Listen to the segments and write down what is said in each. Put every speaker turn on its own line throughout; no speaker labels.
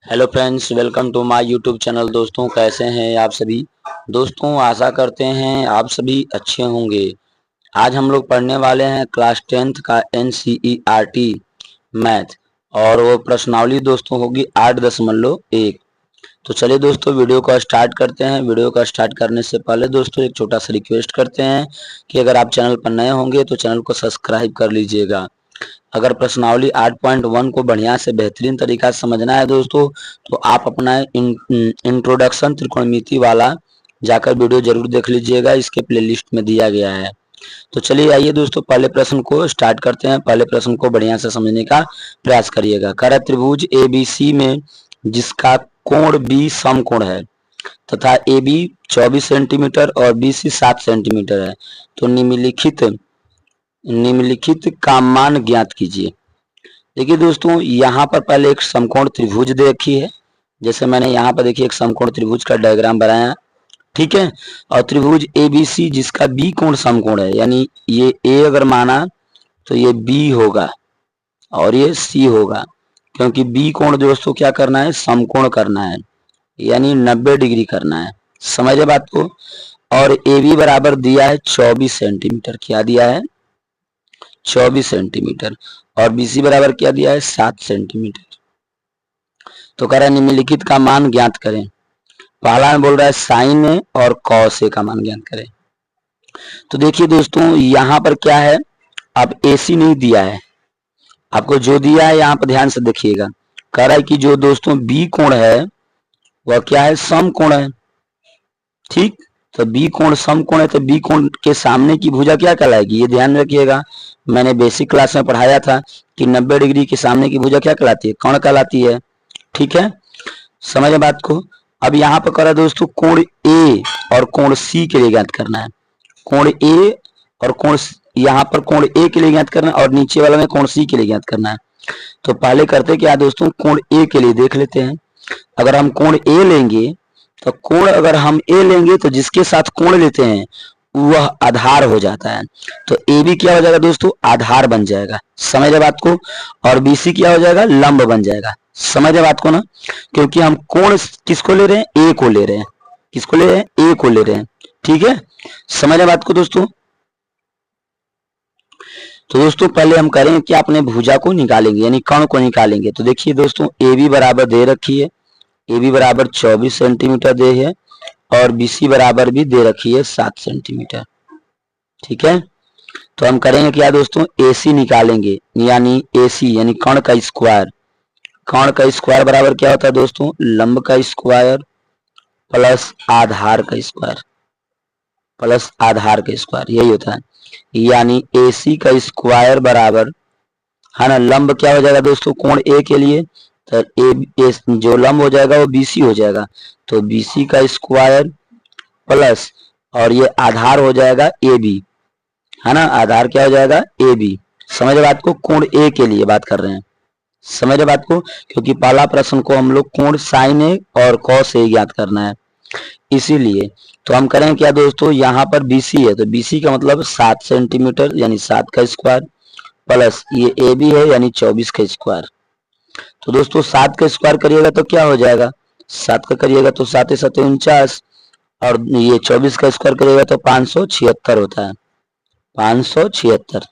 Hello friends, welcome to my YouTube channel. दोस्तों, कैसे हैं आप सभी। दोस्तों, आशा करते हैं आप सभी अच्छे होंगे। आज हम लोग पढ़ने वाले हैं क्लास 10th का NCERT मैथ और वो प्रश्नावली दोस्तों होगी 8.1। तो चलिए दोस्तों, वीडियो को स्टार्ट करते हैं। वीडियो का स्टार्ट करने से पहले दोस्तों एक छोटा सा रिक्वेस्ट करते हैं कि अगर आप चैनल पर नए होंगे तो चैनल को सब्सक्राइब कर लीजिएगा। अगर प्रश्नावली 8.1 को बढ़िया से बेहतरीन तरीका से समझना है दोस्तों, तो आप अपना इंट्रोडक्शन त्रिकोणमिति वाला जाकर वीडियो जरूर देख लीजिएगा, इसके प्लेलिस्ट में दिया गया है। तो चलिए आइए दोस्तों, पहले प्रश्न को स्टार्ट करते हैं। पहले प्रश्न को बढ़िया से समझने का प्रयास करिएगा। कह रहा है त्रिभुज ABC में जिसका कोण B समकोण है तथा AB 24 सेंटीमीटर और BC 7 सेंटीमीटर है, तो निम्नलिखित का मान ज्ञात कीजिए। देखिए दोस्तों, यहाँ पर पहले एक समकोण त्रिभुज देखी है। जैसे मैंने यहाँ पर देखिए एक समकोण त्रिभुज का डायग्राम बनाया, ठीक है। और त्रिभुज ABC जिसका B कोण समकोण है, यानी ये A अगर माना तो ये B होगा और ये C होगा, क्योंकि B कोण दोस्तों क्या करना है, समकोण करना है, यानी 90 डिग्री करना है। समझे बात को। और AB बराबर दिया है 24 सेंटीमीटर। क्या दिया है? 24 सेंटीमीटर। और BC बराबर क्या दिया है? 7 सेंटीमीटर। तो कह रहा है निम्नलिखित का मान ज्ञात करें। पहला में बोल रहा है साइन ए और कॉस ए का मान ज्ञात करें। तो देखिए दोस्तों, यहाँ पर क्या है, अब AC नहीं दिया है, आपको जो दिया है यहाँ पर ध्यान से देखिएगा। कह रहा है कि जो दोस्तों B कोण है वह क्या है, समकोण है, ठीक। तो B कोण समकोण है, तो B कोण के सामने की भुजा क्या कहलाएगी, ये ध्यान रखिएगा। मैंने बेसिक क्लास में पढ़ाया था कि 90 डिग्री के सामने की भुजा क्या कहलाती है, कर्ण कहलाती है, ठीक है। समझे बात को। अब यहाँ पर करा दोस्तों कोण A और कोण C के लिए ज्ञात करना है। कोण A और कोण, यहाँ पर कोण A के लिए ज्ञात करना है और नीचे वाला में कोण C के लिए ज्ञात करना है। तो पहले करते क्या दोस्तों, कोण A के लिए देख लेते हैं। अगर हम कोण A लेंगे तो कोण अगर हम A लेंगे तो जिसके साथ कोण लेते हैं वह आधार हो जाता है। तो AB क्या हो जाएगा दोस्तों, आधार बन जाएगा। समझे बात को। और BC क्या हो जाएगा, लंब बन जाएगा। समझे बात को ना, क्योंकि हम कोण किसको ले रहे हैं, A को ले रहे हैं। किसको ले रहे हैं, A को ले रहे हैं, ठीक है। समझे बात को दोस्तों। तो दोस्तों पहले हम करेंगे कि अपने भुजा को निकालेंगे, यानी कर्ण को निकालेंगे। तो देखिए दोस्तों, AB बराबर दे रखी है, AB बराबर 24 सेंटीमीटर दे है और BC बराबर भी दे रखी है 7 सेंटीमीटर, ठीक है। तो हम करेंगे क्या दोस्तों, AC निकालेंगे, यानी AC यानी कर्ण का स्क्वायर। कर्ण का स्क्वायर बराबर क्या होता है दोस्तों, लंब का स्क्वायर प्लस आधार का स्क्वायर, प्लस आधार का स्क्वायर, यही होता है। यानी AC का स्क्वायर बराबर है ना, लंब क्या हो जाएगा दोस्तों, कोण A के लिए, तो A जो लंब हो जाएगा वो BC हो जाएगा। तो BC का स्क्वायर प्लस, और ये आधार हो जाएगा AB, है ना, आधार क्या हो जाएगा, AB। समझ बात को, कोण A के लिए बात कर रहे हैं। समझ बात को, क्योंकि पहला प्रश्न को हम लोग कोण साइन A और कॉस A ज्ञात करना है, इसीलिए। तो हम करेंगे क्या दोस्तों, यहाँ पर BC है तो BC का मतलब 7 सेंटीमीटर यानी 7 का स्क्वायर प्लस ये AB है यानी 24 का स्क्वायर। तो दोस्तों 7 का स्क्वायर करिएगा तो क्या हो जाएगा, 7 का करिएगा तो 7 7 49, और ये 24 का स्क्वायर करिएगा तो 576 होता है, 576।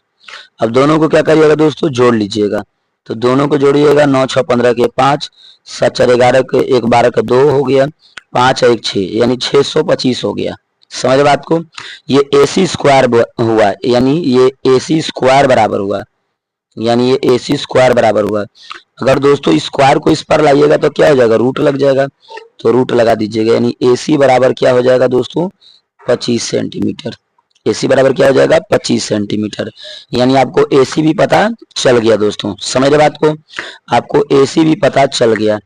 अब दोनों को क्या करिएगा दोस्तों, जोड़ लीजिएगा। तो दोनों को जोड़िएगा, 9 6 15 के 5, 7 4 11 के 1 12 का 2 हो गया, 5 1 6 यानी 625 हो गया। समझ बात को। ये AC स्क्वायर हुआ, यानी ये AC स्क्वायर बराबर हुआ, यानी ये AC स्क्वायर बराबर हुआ। अगर दोस्तों स्क्वायर को इस पर लाइएगा तो क्या हो जाएगा, रूट लग जाएगा, तो रूट लगा दीजिएगा। यानी AC बराबर क्या हो जाएगा दोस्तों, 25 सेंटीमीटर। AC बराबर क्या हो जाएगा, 25 सेंटीमीटर। यानी आपको AC भी पता चल गया दोस्तों। समझ बात को, आपको AC भी पता चल गया।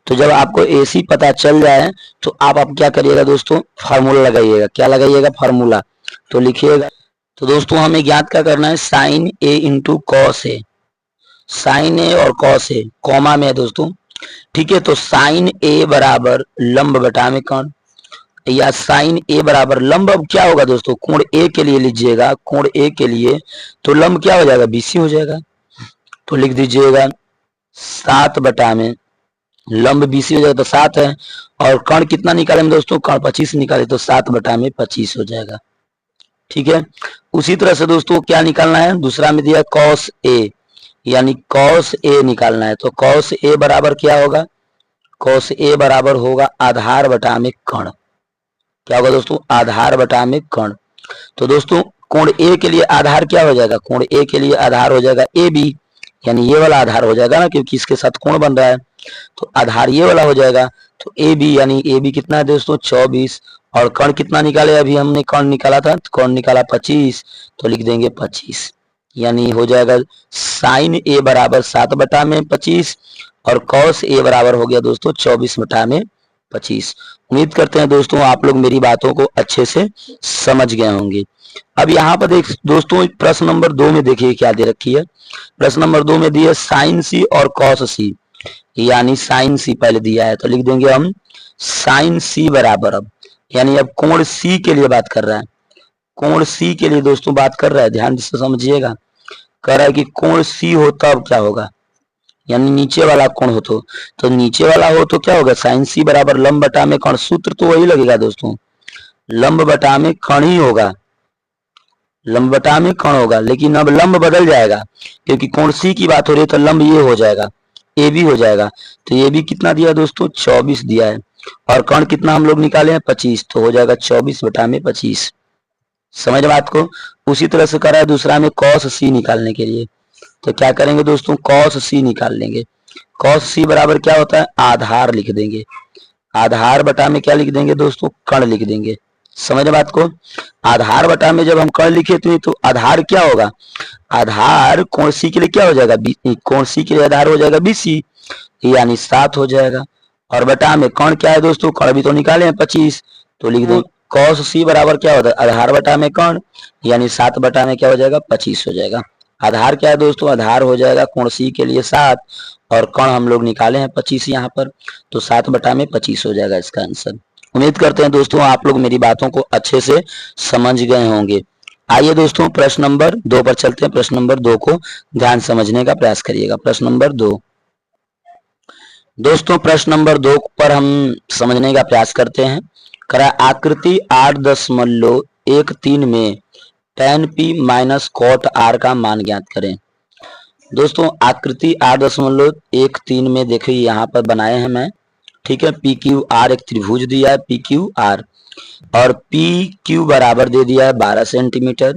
तो जब आपको AC पता चल जाए तो आप क्या करिएगा दोस्तों, फार्मूला लगाइएगा। क्या लगाइएगा, फार्मूला। तो लिखिएगा। तो दोस्तों हमें ज्ञात क्या करना है, sine A into cos A। Sine A और कॉस A कॉमा में है दोस्तों, ठीक है। तो साइन A बराबर लंब बटा में कर्ण, या साइन A बराबर लंब। अब क्या होगा दोस्तों, कोण A के लिए लीजिएगा, कोण A के लिए तो लंब क्या हो जाएगा, BC हो जाएगा। तो लिख दीजिएगा 7 बटा में लंब बीसी हो जाएगा तो 7 है, और कर्ण कितना निकाले दोस्तों, कर्ण 25 निकाले तो 7/25 हो जाएगा। ठीक है, उसी तरह से दोस्तों क्या निकालना है, दूसरा में दिया cos a, यानी cos a निकालना है। तो cos a बराबर क्या होगा, cos a बराबर होगा आधार बटा में कर्ण। क्या होगा दोस्तों, आधार बटा में कर्ण। तो दोस्तों कोण ए के लिए आधार क्या हो जाएगा, कोण ए के लिए आधार हो जाएगा ए बी, यानी ये वाला आधार हो जाएगा ना, क्योंकि इसके साथ कोण बन रहा है, तो आधार ये वाला हो जाएगा। तो ए बी, यानी ए बी कितना है दोस्तों 24, और कर्ण कितना निकाले, अभी हमने कर्ण निकाला था, तो कर्ण निकाला 25, तो लिख देंगे 25, यानी हो जाएगा साइन ए बराबर 7/25, और कॉस ए बराबर हो गया दोस्तों 24/25। उम्मीद करते हैं दोस्तों आप लोग मेरी बातों को अच्छे से समझ गए होंगे। अब यहाँ पर देख दोस्तों प्रश्न नंबर 2 में देखिए क्या दे रखी है। प्रश्न नंबर 2 में दिया साइन सी और कॉस सी, यानी साइन सी पहले दिया है, तो लिख देंगे हम साइन सी बराबर, अब यानी अब कोण सी के लिए बात कर रहा है, कोण सी के लिए दोस्तों बात कर रहा है, ध्यान से समझिएगा। कह रहा है कि कोण सी हो तब क्या होगा, यानी नीचे वाला कोण हो तो नीचे वाला हो तो क्या होगा, साइन सी बराबर लंब बटा में कर्ण, सूत्र तो वही लगेगा दोस्तों, लंब बटा में कर्ण ही होगा, लंब बटा में कर्ण होगा, लेकिन अब लंब बदल जाएगा, क्योंकि कोण सी की बात हो रही है तो लंब ये हो जाएगा, ए बी हो जाएगा। तो ये भी कितना दिया दोस्तों 24 दिया है, और कर्ण कितना हम लोग निकाले हैं 25, तो हो जाएगा 24/25। समझ बात को। उसी तरह से करा है दूसरा में cos c निकालने के लिए, तो क्या करेंगे दोस्तों cos c निकाल लेंगे। cos c बराबर क्या होता है, आधार लिख देंगे, आधार बटा में क्या लिख देंगे दोस्तों, कर्ण लिख देंगे। समझ बात को। आधार बटा में जब हम कर्ण लिखे तो आधार क्या होगा, आधार कोण सी के लिए क्या हो जाएगा, कोण सी के लिए आधार हो जाएगा BC, यानी 7 हो जाएगा, और बटा में कर्ण क्या है दोस्तों, कर्ण भी तो निकाले हैं 25, तो लिख दो cos c बराबर क्या होता है, आधार बटा में कर्ण, यानी 7 बटा में क्या हो जाएगा 25 हो जाएगा। आधार क्या है दोस्तों, आधार हो जाएगा कोण सी के लिए 7, और कर्ण हम लोग निकाले हैं 25 यहाँ पर, तो 7/25 हो जाएगा इसका आंसर। उम्मीद करते हैं दोस्तों आप लोग मेरी बातों को अच्छे से समझ गए होंगे। आइए दोस्तों प्रश्न नंबर 2 पर चलते हैं। प्रश्न नंबर 2 को ध्यान समझने का प्रयास करिएगा। प्रश्न नंबर 2 दोस्तों, प्रश्न नंबर 2 पर हम समझने का प्रयास करते हैं। करा आकृति 8.13 में tan p minus cot r का मान ज्ञात करें। दोस्तों आकृति 8.13 में देखिए यहाँ पर बनाए हैं मैं, ठीक है। पी क्यू आर एक त्रिभुज दिया है पी क्यू आर, और पी क्यू बराबर दे दिया है 12 सेंटीमीटर,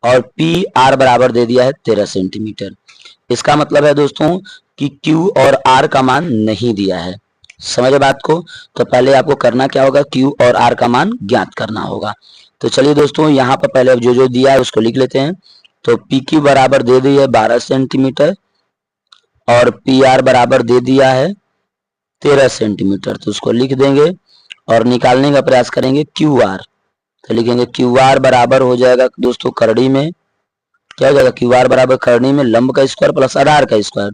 और पी आर बराबर दे दिया है 13 सेंटीमीटर। इसका मतलब है दोस्तों कि क्यू और आर का मान नहीं दिया है। समझ बात को। तो पहले आपको करना क्या होगा, क्यू और आर का मान ज्ञात करना होगा। तो चलिए दोस्तों यहाँ पर पहले जो जो दिया है उसको लिख लेते हैं। तो पी क्यू बराबर दे दी है 12 सेंटीमीटर, और पी आर बराबर दे दिया है 13 सेंटीमीटर, तो उसको लिख देंगे और निकालने का प्रयास करेंगे क्यू आर। तो लिखेंगे क्यू आर बराबर हो जाएगा दोस्तों करड़ी में क्या हो जाएगा, क्यू आर बराबर करड़ी में लंब का स्क्वायर प्लस आधार का स्क्वायर,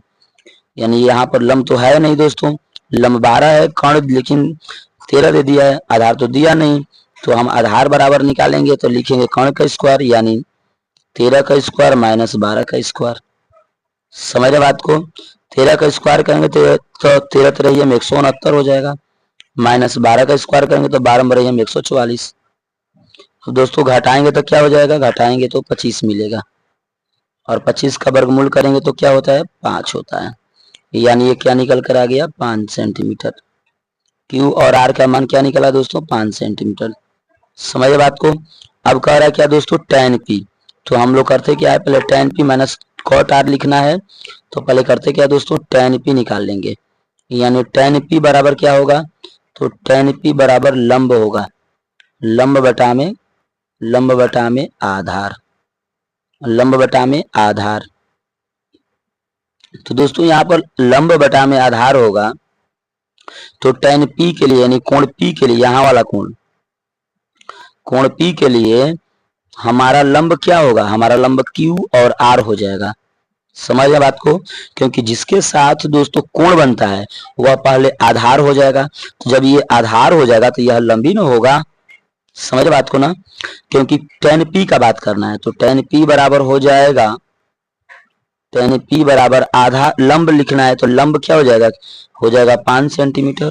यानी यहाँ पर लंब तो है नहीं दोस्तों, लंब 12 है, कर्ण लेकिन 13 दे दिया है, आधार तो दिया नहीं, तो हम आधार बराबर निकालेंगे तो लिखेंगे कर्ण का स्क्वायर, यानी 13 का स्क्वायर माइनस 12 का स्क्वायर। समझ बात को। 13 का स्क्वायर करेंगे तो 13 13 में 169 हो जाएगा, माइनस 12 का स्क्वायर करेंगे तो 12 में 144। तो दोस्तों घटाएंगे तो क्या हो जाएगा, घटाएंगे तो 25 मिलेगा, और 25 का वर्गमूल करेंगे तो क्या होता है 5 होता है, यानी ये क्या निकल कर आ गया 5 सेंटीमीटर। क्यू और आर का मान क्या निकला दोस्तों 5 सेंटीमीटर। समझ बात को। अब कह रहा है क्या दोस्तों tan p, तो हम लोग करते क्या है, पहले tan p minus cot r लिखना है, तो पहले करते क्या दोस्तों tan p निकाल लेंगे, यानी tan p बराबर क्या होगा, तो tan p बराबर लंब होगा, लंब बटा में आधार, लंब बटा में आधार। तो दोस्तों यहाँ पर लंब बटा में आधार होगा, तो tan p के लिए यानी कोण p के लिए, यहाँ वाला कोण p के लिए हमारा लंब क्या होगा, हमारा लंब q और r हो जाएगा। समझ गए बात को। क्योंकि जिसके साथ दोस्तों कोण बनता है वह पहले आधार हो जाएगा, तो जब ये आधार हो जाएगा तो यह लंबी न होगा। समझ बात को ना, क्योंकि tan p का बात करना है, तो tan p बराबर हो जाएगा tan p बराबर आधा, लंब लिखना है तो लंब क्या हो जाएगा 5 सेंटीमीटर।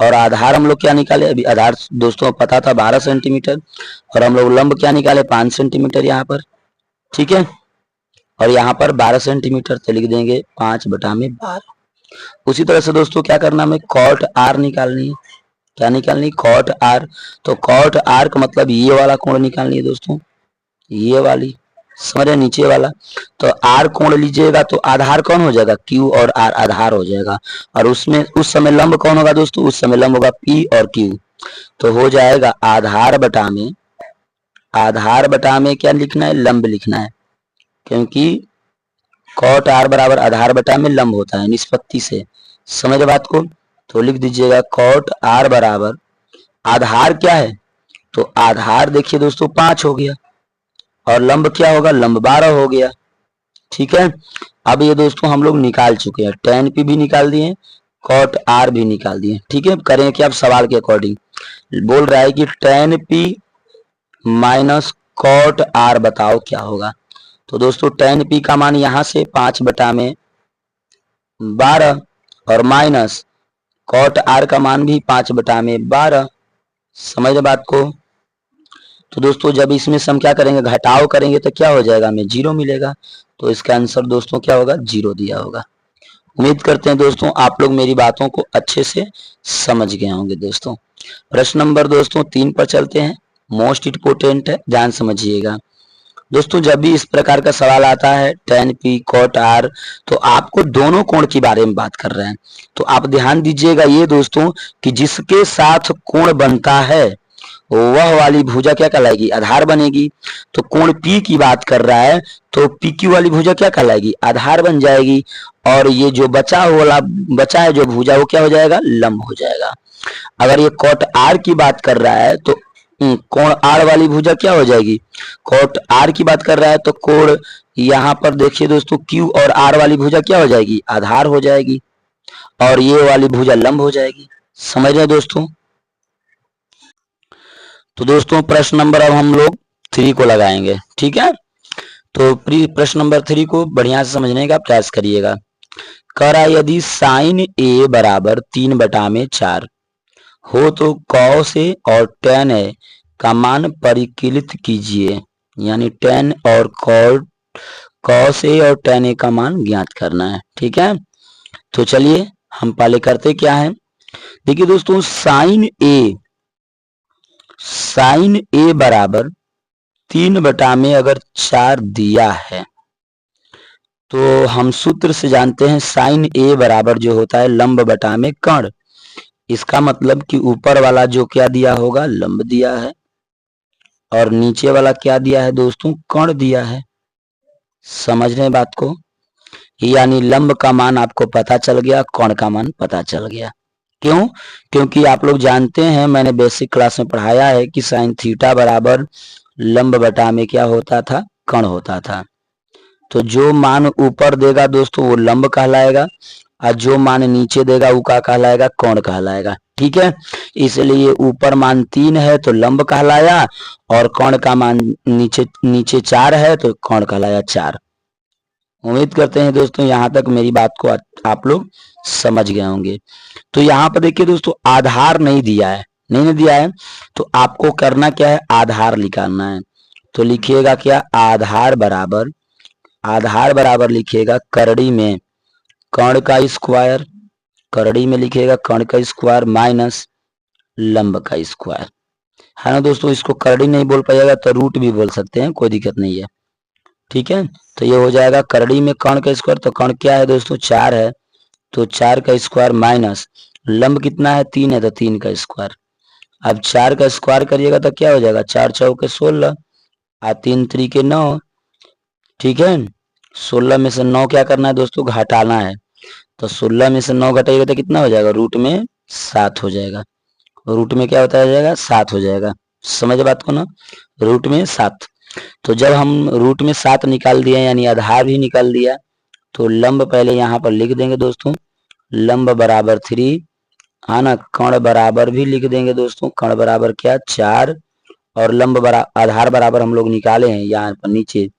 और आधार हम लोग क्या निकाले, अभी आधार दोस्तों पता था 12 सेंटीमीटर, और हम लोग लंब क्या निकाले 5 सेंटीमीटर यहाँ पर, ठीक है। और यहाँ पर 12 सेंटीमीटर तो लिख देंगे 5/12। उसी तरह से दोस्तों क्या करना हमें, कॉट आर निकालनी है। क्या निकालनी, कॉट आर। तो कॉट आर का मतलब ये वाला कोण निकालनी है दोस्तों, ये वाली, समझ रहे, नीचे वाला। तो आर कोण लीजिएगा तो आधार कौन हो जाएगा, क्यू, और आर आधार हो जाएगा। और उसमें उस समय लंब कौन होगा दोस्तों, उस समय लंब होगा पी और क्यू। तो हो जाएगा आधार बटा में क्या लिखना है, लंब लिखना है, क्योंकि कॉट आर बराबर आधार बटा में लंब होता है निष्पत्ति से। समझ रहे बात को। तो लिख दीजिएगा कॉट आर बराबर, आधार क्या है, तो आधार देखिए दोस्तों 5 हो गया, और लंब क्या होगा, लंब 12 हो गया, ठीक है। अब ये दोस्तों हम लोग निकाल चुके हैं, tan p भी निकाल दिए, कॉट आर भी निकाल दिए, ठीक है। करें कि अब सवाल के अकॉर्डिंग बोल रहा है कि tan p minus cot R बताओ क्या होगा। तो दोस्तों tan p का मान यहां से 5/12 और माइनस कॉट आर का मान भी 5/12। समझ रहे बात को। तो दोस्तों जब इसमें से हम क्या करेंगे, घटाव करेंगे तो क्या हो जाएगा, हमें 0 मिलेगा। तो इसका आंसर दोस्तों क्या होगा, 0 दिया होगा। उम्मीद करते हैं दोस्तों आप लोग मेरी बातों को अच्छे से समझ गए होंगे दोस्तों। प्रश्न नंबर दोस्तों 3 पर चलते हैं, मोस्ट इंपोर्टेंट है, ध्यान समझिएगा दोस्तों। जब भी इस प्रकार का सवाल आता है tan p cot r, तो आपको दोनों कोण के बारे में बात कर रहे हैं। तो आप ध्यान दीजिएगा ये दोस्तों कि जिसके साथ कोण बनता है वह वाली भुजा क्या कहलाएगी, आधार बनेगी। तो कोण P की बात कर रहा है तो PQ वाली भुजा क्या कहलाएगी, आधार बन जाएगी। और ये जो बचा है जो भुजा, वो क्या हो जाएगा, लंब हो जाएगा। अगर ये कॉट R की बात कर रहा है तो कोण R वाली भुजा क्या हो जाएगी, कॉट R की बात कर रहा है तो कोण यहाँ पर देखिए दोस्तों Q और R वाली भुजा क्या हो जाएगी, आधार हो जाएगी, और ये वाली भुजा लंब हो जाएगी। समझ रहे दोस्तों। तो दोस्तों प्रश्न नंबर अब हम लोग 3 को लगाएंगे, ठीक है। तो प्रश्न नंबर 3 को बढ़िया से समझने का प्रयास करिएगा। करा यदि साइन ए बराबर 3/4 हो तो कॉस ए और tan ए का मान परिकलित कीजिए, यानी tan और कॉस ए और tan ए का मान ज्ञात करना है, ठीक है। तो चलिए हम पहले करते क्या है, देखिए दोस्तों साइन ए बराबर 3/4 दिया है तो हम सूत्र से जानते हैं साइन ए बराबर जो होता है लंब बटा में कर्ण। इसका मतलब कि ऊपर वाला जो क्या दिया होगा, लंब दिया है, और नीचे वाला क्या दिया है दोस्तों, कर्ण दिया है। समझ रहे हैं बात को। यानी लंब का मान आपको पता चल गया, कर्ण का मान पता चल गया। क्यों, क्योंकि आप लोग जानते हैं, मैंने बेसिक क्लास में पढ़ाया है कि साइन थीटा बराबर लंब बटा में क्या होता था, कर्ण होता था। तो जो मान ऊपर देगा दोस्तों वो लंब कहलाएगा, और जो मान नीचे देगा वो क्या कहलाएगा, कर्ण कहलाएगा, ठीक है। इसलिए ऊपर मान 3 है तो लंब कहलाया, और कर्ण का मान नीचे 4 है तो कर्ण कहलाया 4। उम्मीद करते हैं दोस्तों यहाँ तक मेरी बात को आप लोग समझ गए होंगे। तो यहाँ पर देखिए दोस्तों आधार नहीं दिया है, नहीं दिया है, तो आपको करना क्या है, आधार निकालना है। तो लिखिएगा क्या, आधार बराबर लिखिएगा करड़ी में कर्ण का स्क्वायर, करड़ी में लिखिएगा कर्ण का स्क्वायर माइनस लंब का स्क्वायर, है ना दोस्तों। इसको करड़ी नहीं बोल पाइएगा तो रूट भी बोल सकते हैं, कोई दिक्कत नहीं है, ठीक है। तो ये हो जाएगा करड़ी में कर्ण का स्क्वायर, तो कर्ण क्या है दोस्तों 4 है, तो 4 का स्क्वायर माइनस लंब कितना है 3 है तो 3 का स्क्वायर। अब 4 का स्क्वायर करिएगा तो क्या हो जाएगा, 4 चौके 16 और 3 त्रिके 9, ठीक है। 16 में से 9 क्या करना है दोस्तों, घटाना है। तो 16 में से 9 घटाइएगा तो कितना हो जाएगा, रूट में 7 हो जाएगा। रूट में क्या होता है जाएगा, 7 हो जाएगा। समझ बात को ना, रूट में 7। तो जब हम रूट में 7 निकाल दिए यानी आधार भी निकाल दिया, तो लंब पहले यहाँ पर लिख देंगे दोस्तों, लंब बराबर 3, है ना। कर्ण बराबर भी लिख देंगे दोस्तों, कर्ण बराबर क्या 4, और लंब आधार बराबर हम लोग निकाले हैं यहाँ पर नीचे,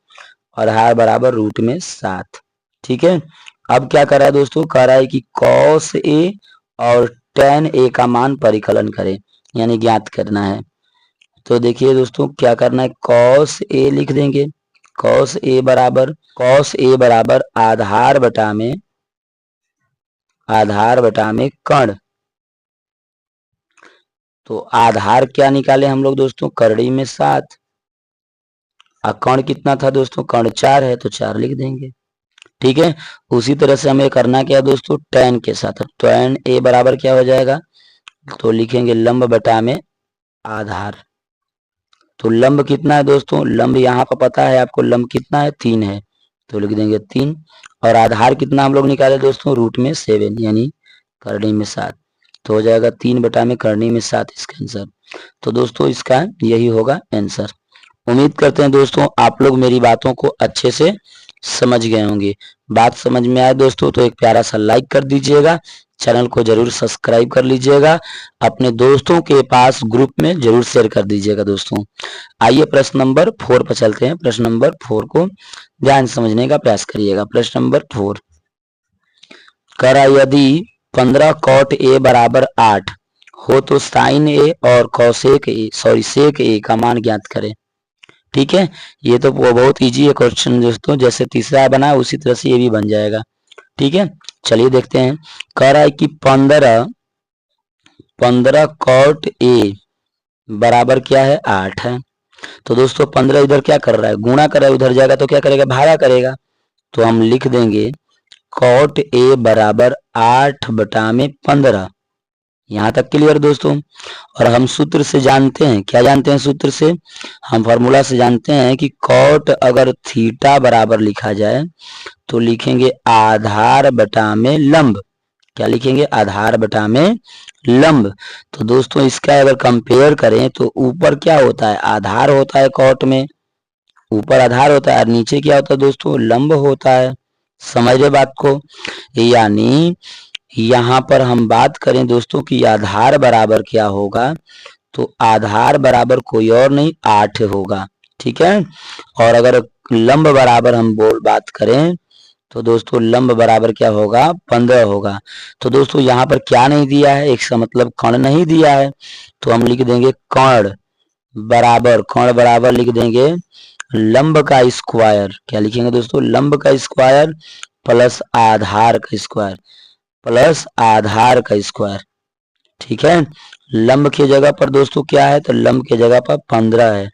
आधार बराबर रूट में 7। ठीक है। अब क्या कर रहा है दोस्तों, कह रहा है कि कॉस ए और टेन ए का मान परिकलन करें, यानी ज्ञात करना है। तो देखिए दोस्तों क्या करना है, कॉस ए लिख देंगे। कॉस ए बराबर आधार बटा में कर्ण। तो आधार क्या निकाले हम लोग दोस्तों, करड़ी में 7, और कर्ण कितना था दोस्तों, कर्ण 4 है तो 4 लिख देंगे। ठीक है। उसी तरह से हमें करना क्या दोस्तों, tan के साथ। tan ए बराबर क्या हो जाएगा, तो लिखेंगे लंब बटा में आधार। तो लंब कितना है दोस्तों, लंब यहाँ पर पता है आपको, लंब कितना है 3 है, तो लिख देंगे 3। और आधार कितना हम लोग निकाले दोस्तों, रूट में 7 यानी करनी में 7, तो हो जाएगा 3 बटा में करनी में 7 इसका आंसर। तो दोस्तों इसका यही होगा आंसर। उम्मीद करते हैं दोस्तों आप लोग मेरी बातों को अच्छे से समझ गए होंगे। बात समझ में आए दोस्तों तो एक प्यारा सा लाइक कर दीजिएगा, चैनल को जरूर सब्सक्राइब कर लीजिएगा, अपने दोस्तों के पास ग्रुप में जरूर शेयर कर दीजिएगा दोस्तों। आइए प्रश्न नंबर 4 पर चलते हैं। प्रश्न नंबर 4 को ध्यान समझने का प्रयास करिएगा। प्रश्न नंबर 4 करा, यदि 15 कॉट ए बराबर 8 हो तो साइन ए और सेक ए का मान ज्ञात करें। ठीक है, ये तो बहुत इजी है क्वेश्चन दोस्तों, जैसे तीसरा बना उसी तरह से ये भी बन जाएगा। ठीक है, चलिए देखते हैं। कह रहा है कि 15 कॉट ए बराबर क्या है 8 है। तो दोस्तों 15 इधर क्या कर रहा है, गुणा कर रहा है, उधर जाएगा तो क्या करेगा, भागा करेगा। तो हम लिख देंगे कॉट ए बराबर 8 बटा में 15। यहाँ तक क्लियर दोस्तों। और हम सूत्र से जानते हैं, क्या जानते हैं सूत्र से, हम फॉर्मूला से जानते हैं कि कॉट अगर थीटा बराबर लिखा जाए तो लिखेंगे आधार बटा में लंब। क्या लिखेंगे, आधार बटा में लंब। तो दोस्तों इसका अगर कंपेयर करें तो ऊपर क्या होता है, आधार होता है कॉट में, ऊपर आधार होता है और नीचे क्या होता है दोस्तों, लंब होता है। समझ रहे बात को, यानी यहाँ पर हम बात करें दोस्तों कि आधार बराबर क्या होगा, तो आधार बराबर कोई और नहीं 8 होगा। ठीक है। और अगर लंब बराबर हम बात करें तो दोस्तों लंब बराबर क्या होगा, 15 होगा। तो दोस्तों यहाँ पर क्या नहीं दिया है, एक सा मतलब कर्ण नहीं दिया है, तो हम लिख देंगे कर्ण बराबर लिख देंगे लंब का स्क्वायर। क्या लिखेंगे दोस्तों, लंब का स्क्वायर प्लस आधार का स्क्वायर। ठीक है। लंब की जगह पर दोस्तों क्या है, तो लंब की जगह पर 15 है,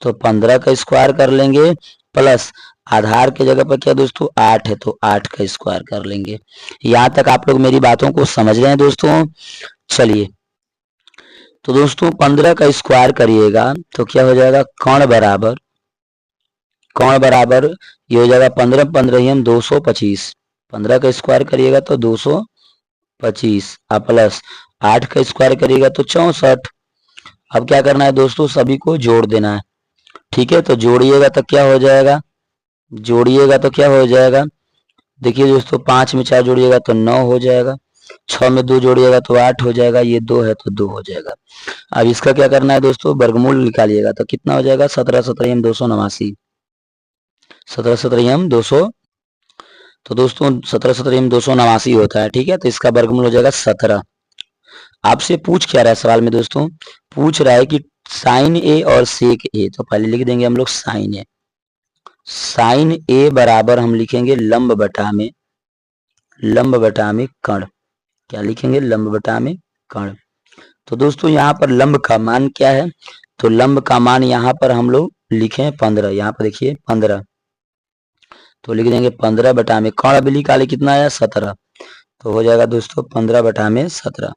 तो 15 का स्क्वायर कर लेंगे, प्लस आधार की जगह पर क्या दोस्तों 8 है, तो 8 का स्क्वायर कर लेंगे। यहाँ तक आप लोग मेरी बातों को समझ रहे हैं दोस्तों। चलिए, तो दोस्तों 15 का स्क्वायर करिएगा तो क्या हो जाएगा, कर्ण बराबर ये हो जाएगा 15 15 हम 225। 15 का स्क्वायर करिएगा तो 225 प्लस 8 का स्क्वायर करिएगा तो 64। अब क्या करना है दोस्तों, सभी को जोड़ देना है। ठीक है, तो जोड़िएगा तो क्या हो जाएगा, देखिए दोस्तों 5 में 4 जोड़िएगा तो 9 हो जाएगा, 6 में 2 जोड़िएगा तो 8 हो जाएगा, ये 2 है तो 2 हो जाएगा। अब इसका क्या करना है दोस्तों, वर्गमूल निकालिएगा तो कितना हो जाएगा, 17 17 289, 17 17 200। तो दोस्तों 17 17 289 होता है। ठीक है, तो इसका वर्गमूल हो जाएगा 17। आपसे पूछ क्या रहा है सवाल में दोस्तों, पूछ रहा है कि साइन ए और सेक ए, तो पहले लिख देंगे हम लोग साइन ए बराबर हम लिखेंगे लंब बटा में कर्ण। क्या लिखेंगे, लंब बटा में कर्ण। तो दोस्तों यहाँ पर लंब का मान क्या है, तो लंब का मान यहाँ पर हम लोग लिखे 15, यहाँ पर देखिए 15, तो लिख देंगे 15 बटा में कर्ण अभी निकाले कितना आया 17, तो हो जाएगा दोस्तों 15 बटा में 17।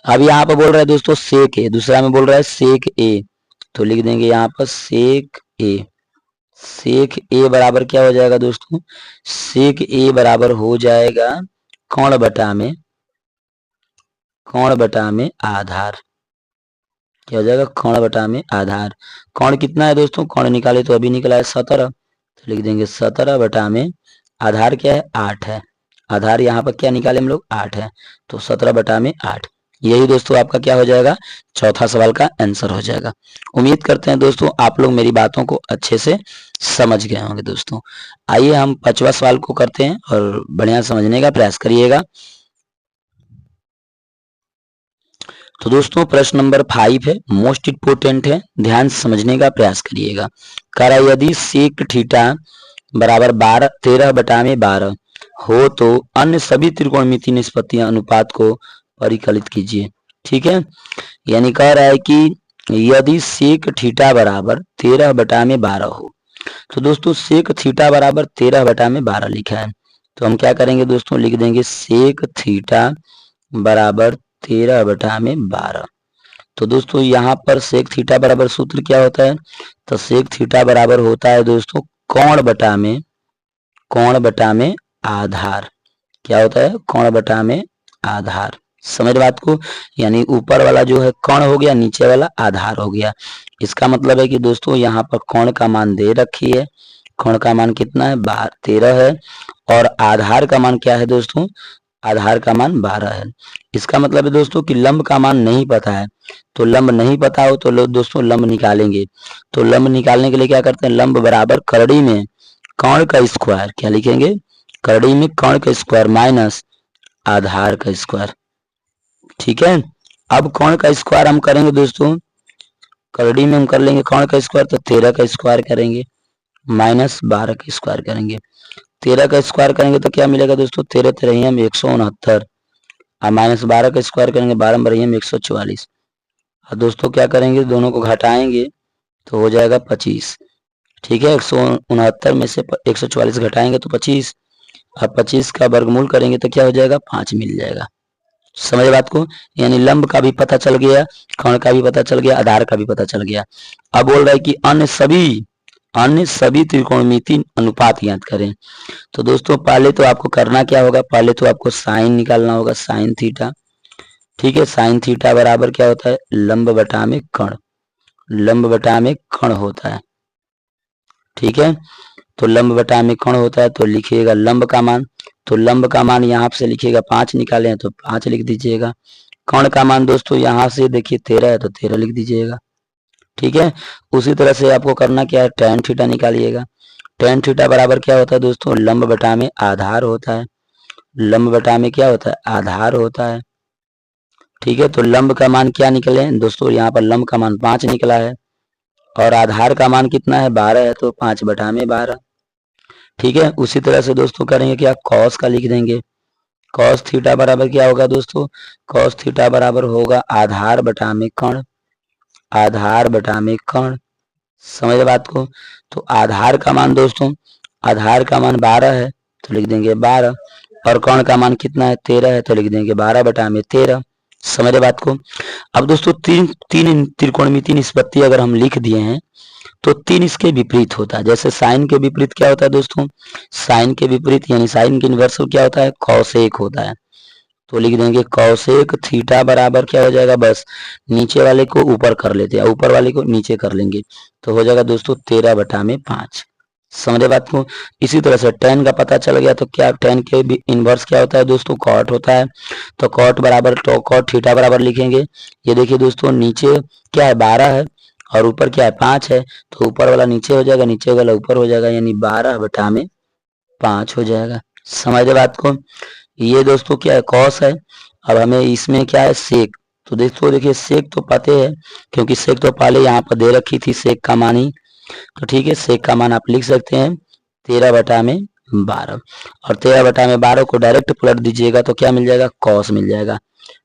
अब यहाँ पर बोल रहा है दोस्तों सेक ए, दूसरा में बोल रहा है सेक ए, तो लिख देंगे यहाँ पर सेक ए बराबर क्या हो जाएगा दोस्तों, सेक ए बराबर हो जाएगा कर्ण बटा में आधार। क्या हो जाएगा, कर्ण बटा में आधार। कर्ण कितना है दोस्तों, कर्ण निकाले तो अभी निकला है 17, तो लिख देंगे 17 बटा में आधार क्या है 8 है। आधार यहाँ पर क्या निकाले हम लोग 8 है, तो 17 बटा में 8। यही दोस्तों आपका क्या हो जाएगा, चौथा सवाल का आंसर हो जाएगा। उम्मीद करते हैं दोस्तों आप लोग मेरी बातों को अच्छे से समझ गए होंगे। दोस्तों आइए हम 5वां सवाल को करते हैं और बढ़िया समझने का प्रयास करिएगा। तो दोस्तों प्रश्न नंबर 5 है, मोस्ट इंपोर्टेंट है, ध्यान से समझने का प्रयास करिएगा। कह रहा है यदि सेक थीटा बराबर 13/12 हो तो अन्य सभी त्रिकोणमितीय निष्पत्तियां अनुपात को परिकलित कीजिए। ठीक है, यानी कह रहा है कि यदि सेक थीटा बराबर 13/12 हो, तो दोस्तों सेक थीटा बराबर 13/12 लिखा है, तो हम क्या करेंगे दोस्तों, लिख देंगे सेक थीटा बराबर 13/12। तो दोस्तों यहाँ पर सेक थीटा बराबर सूत्र क्या होता है, तो सेक थीटा बराबर होता है दोस्तों कोण बटा में आधार। क्या होता है, कोण बटा में आधार। समझ बात को, यानी ऊपर वाला जो है कोण हो गया, नीचे वाला आधार हो गया। इसका मतलब है कि दोस्तों यहाँ पर कोण का मान दे रखी है, कोण का मान कितना है, 13 है, और आधार का मान क्या है दोस्तों, आधार का मान 12 है। इसका मतलब है दोस्तों कि लंब का मान नहीं पता है, तो लंब नहीं पता हो तो लोग दोस्तों लंब निकालेंगे। तो लंब निकालने के लिए क्या करते हैं, लंब बराबर करड़ी में कोण का स्क्वायर, क्या लिखेंगे, करड़ी में कोण का स्क्वायर माइनस आधार का स्क्वायर। ठीक है, अब कोण का स्क्वायर हम करेंगे दोस्तों, करड़ी में हम कर लेंगे कोण का स्क्वायर, तो 13 का स्क्वायर करेंगे माइनस 12 का स्क्वायर करेंगे। 13 का स्क्वायर करेंगे तो क्या मिलेगा दोस्तों, 13 13 में 169 और माइनस 12 का स्क्वायर करेंगे 12 12 में 144। और दोस्तों क्या करेंगे, दोनों को घटाएंगे तो हो जाएगा 25। ठीक है, 169 में से 144 घटाएंगे तो 25, और 25 का वर्गमूल करेंगे तो क्या हो जाएगा, 5 मिल जाएगा। समझ बात को, यानी लंब का भी पता चल गया, कोण का भी पता चल गया, आधार का भी पता चल गया। अब बोल रहा है कि अन्य सभी त्रिकोणमितीय अनुपात याद करें। तो दोस्तों पहले तो आपको करना क्या होगा, पहले तो आपको साइन निकालना होगा, साइन थीटा। ठीक है, साइन थीटा बराबर क्या होता है, लंब बटा में कोण, लंब बटा में कोण होता है। ठीक है, तो लंब बटा में कोण होता है, तो लिखिएगा लंब का मान, तो लंब का मान यहाँ से लिखिएगा 5 निकाले हैं तो 5 लिख दीजिएगा। कोण का मान दोस्तों यहाँ से देखिए 13 है तो 13 लिख दीजिएगा। ठीक है, उसी तरह से आपको करना क्या है, tan थीटा निकालिएगा। tan थीटा बराबर क्या होता है दोस्तों, लंब बटा में आधार होता है, लंब बटा में क्या होता है, आधार होता है। ठीक है, तो लंब का मान क्या निकले दोस्तों, यहाँ पर लंब का मान 5 निकला है, और आधार का मान कितना है, 12 है, तो 5 बटा में 12। ठीक है, उसी तरह से दोस्तों करेंगे क्या, कॉस का लिख देंगे। कॉस थीटा बराबर क्या होगा दोस्तों, कॉस थीटा बराबर होगा आधार बटा में कोण, आधार बटा में कोण। समझ बात को, तो आधार का मान दोस्तों, आधार का मान 12 है तो लिख देंगे 12, और कोण का मान कितना है, 13 है, तो लिख देंगे 12 बटा में 13। समझ बात को। अब दोस्तों तीन त्रिकोणमितीय निष्पत्ति अगर हम लिख दिए हैं तो 3 इसके विपरीत होता है। जैसे साइन के विपरीत क्या होता है दोस्तों, साइन के विपरीत यानी साइन के इनवर्स क्या होता है, कौसेक होता है। तो लिख देंगे कौसेक थीटा बराबर क्या हो जाएगा, बस नीचे वाले को ऊपर कर लेते हैं, ऊपर वाले को नीचे कर लेंगे, तो हो जाएगा दोस्तों 13 बटा में 5। समझे बात को। इसी तरह से tan का पता चल गया, तो क्या tan के भी इनवर्स क्या होता है दोस्तों, cot होता है। तो cot बराबर तो cot थीटा बराबर लिखेंगे। ये देखिए दोस्तों नीचे क्या है, 12 है, और ऊपर क्या है, 5 है, तो ऊपर वाला नीचे हो जाएगा, नीचे वाला ऊपर हो जाएगा, यानी 12 बटा में 5 हो जाएगा। समझे बात को। ये दोस्तों क्या है, cos है। अब हमें इसमें क्या है, sec। तो दोस्तों देखिए sec तो पते है, क्योंकि sec तो पहले यहाँ पर दे रखी थी, sec का मान ही। तो ठीक है, sec का मान आप लिख सकते हैं 13 बटा में 12, और 13 बटा में 12 को डायरेक्ट पलट दीजिएगा तो क्या मिल जाएगा, cos मिल जाएगा।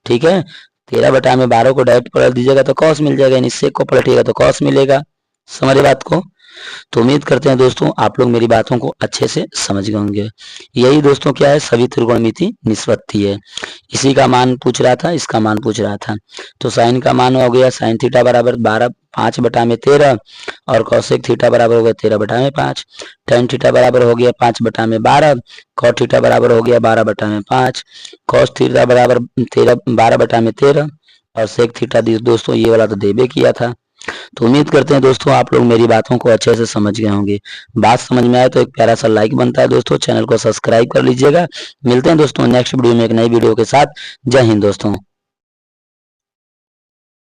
ठीक है, 13 बटा में 12 को डायरेक्ट पलट दीजिएगा तो cos मिल जाएगा, यानी sec को पलटिएगा तो cos मिलेगा। समझे बात को। तो उम्मीद करते हैं दोस्तों आप लोग मेरी बातों को अच्छे से समझ गए होंगे। यही दोस्तों क्या है, सभी त्रिकोणमितीय निष्पत्ति है। इसी का मान पूछ रहा था, इसका मान पूछ रहा था। तो साइन का मान हो गया साइन थीटा बराबर 5 बटा में 13, और कौशिक थीटा बराबर हो गया 13 बटा में 5। tan थीटा बराबर हो गया 5 बटा में 12, cot थीटा बराबर हो गया 12 बटा में 5, cos थीटा बराबर 12 बटा में 13, और sec थीटा दोस्तों ये वाला तो देबे किया था। तो उम्मीद करते हैं दोस्तों आप लोग मेरी बातों को अच्छे से समझ गए होंगे। बात समझ में आए तो एक प्यारा सा लाइक बनता है दोस्तों, चैनल को सब्सक्राइब कर लीजिएगा। मिलते हैं दोस्तों नेक्स्ट वीडियो में एक नई वीडियो के साथ। जय हिंद दोस्तों।